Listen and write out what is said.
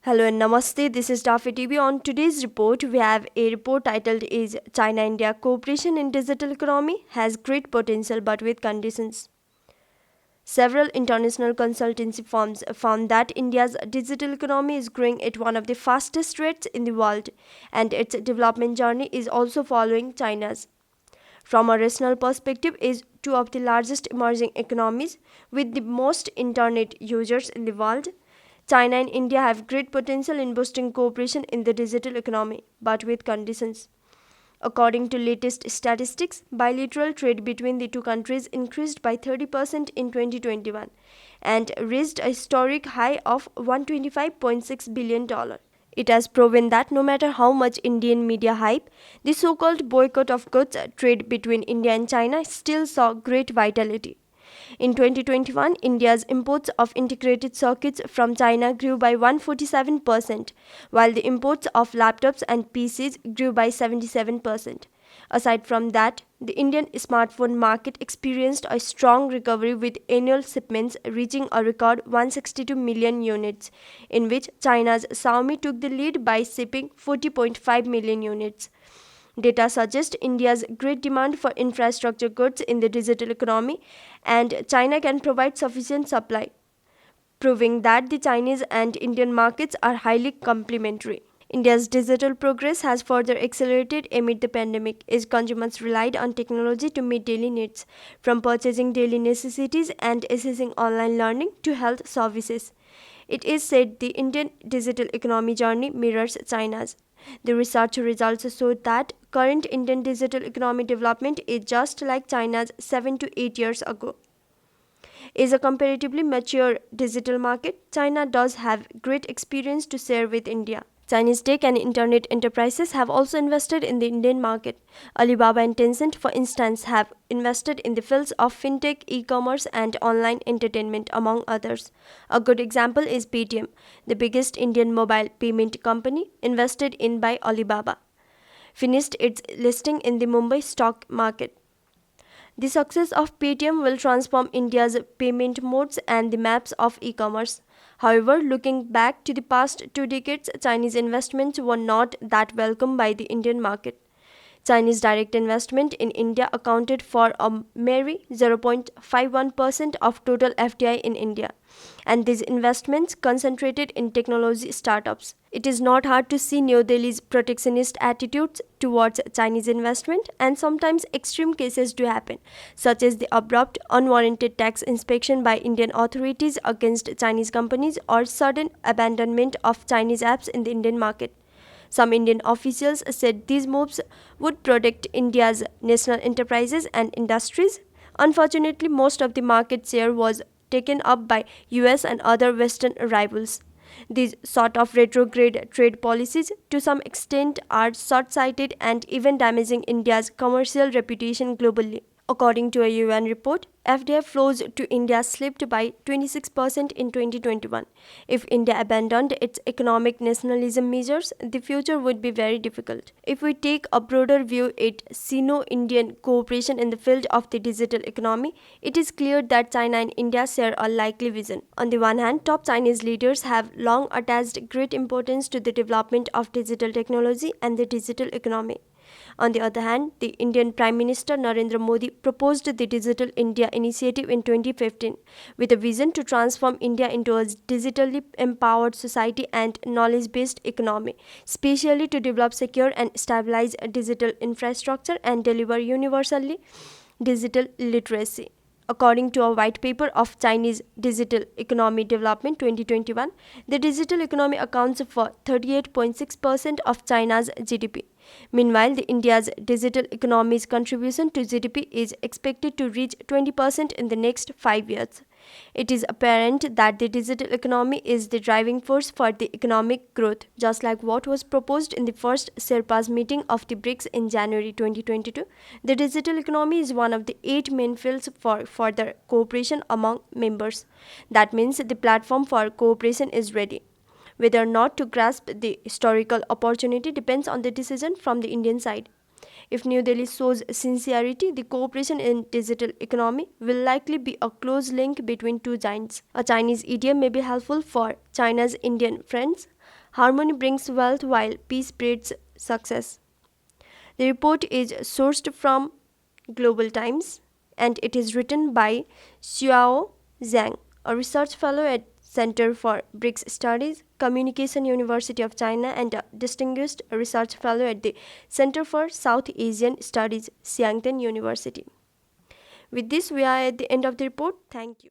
Hello and Namaste. This is Danfe TV. On today's report, we have a report titled is China-India Cooperation in Digital Economy has great potential but with conditions. Several international consultancy firms found that India's digital economy is growing at one of the fastest rates in the world, and its development journey is also following China's. From a regional perspective, is two of the largest emerging economies with the most internet users in the world. China and India have great potential in boosting cooperation in the digital economy, but with conditions. According to latest statistics, bilateral trade between the two countries increased by 30% in 2021 and reached a historic high of $125.6 billion. It has proven that no matter how much Indian media hype, the so called boycott of goods trade between India and China still saw great vitality. In 2021, India's imports of integrated circuits from China grew by 147%, while the imports of laptops and PCs grew by 77%. Aside from that, the Indian smartphone market experienced a strong recovery with annual shipments reaching a record 162 million units, in which China's Xiaomi took the lead by shipping 40.5 million units. Data suggests India's great demand for infrastructure goods in the digital economy, and China can provide sufficient supply, proving that the Chinese and Indian markets are highly complementary. India's digital progress has further accelerated amid the pandemic, as consumers relied on technology to meet daily needs, from purchasing daily necessities and accessing online learning to health services. It is said the Indian digital economy journey mirrors China's. The research results show that current Indian digital economy development is just like China's 7 to 8 years ago. As a comparatively mature digital market, China does have great experience to share with India. Chinese tech and internet enterprises have also invested in the Indian market. Alibaba and Tencent, for instance, have invested in the fields of fintech, e-commerce, and online entertainment, among others. A good example is Paytm, the biggest Indian mobile payment company invested in by Alibaba, finished its listing in the Mumbai stock market. The success of Paytm will transform India's payment modes and the maps of e-commerce. However, looking back to the past 2 decades, Chinese investments were not that welcome by the Indian market. Chinese direct investment in India accounted for a mere 0.51% of total FDI in India, and these investments concentrated in technology startups. It is not hard to see New Delhi's protectionist attitudes towards Chinese investment, and sometimes extreme cases do happen, such as the abrupt, unwarranted tax inspection by Indian authorities against Chinese companies or sudden abandonment of Chinese apps in the Indian market. Some Indian officials said these moves would protect India's national enterprises and industries. Unfortunately, most of the market share was taken up by US and other Western rivals. These sort of retrograde trade policies, to some extent, are short sighted and even damaging India's commercial reputation globally. According to a UN report, FDI flows to India slipped by 26% in 2021. If India abandoned its economic nationalism measures, the future would be very difficult. If we take a broader view at Sino-Indian cooperation in the field of the digital economy, it is clear that China and India share a likely vision. On the one hand, top Chinese leaders have long attached great importance to the development of digital technology and the digital economy. On the other hand, the Indian Prime Minister Narendra Modi proposed the Digital India initiative in 2015 with a vision to transform India into a digitally empowered society and knowledge-based economy, especially to develop secure and stabilized digital infrastructure and deliver universally digital literacy. According to a white paper of Chinese Digital Economy Development 2021, the digital economy accounts for 38.6% of China's GDP. Meanwhile, India's digital economy's contribution to GDP is expected to reach 20% in the next 5 years. It is apparent that the digital economy is the driving force for the economic growth, just like what was proposed in the first Sherpas meeting of the BRICS in January 2022. The digital economy is one of the 8 main fields for further cooperation among members. That means the platform for cooperation is ready. Whether or not to grasp the historical opportunity depends on the decision from the Indian side. If New Delhi shows sincerity, the cooperation in digital economy will likely be a close link between two giants. A Chinese idiom may be helpful for China's Indian friends. Harmony brings wealth while peace breeds success. The report is sourced from Global Times and it is written by Xiao Zhang, a research fellow at Center for BRICS Studies, Communication University of China, and a distinguished research fellow at the Center for South Asian Studies, Xiangtan University. With this, we are at the end of the report. Thank you.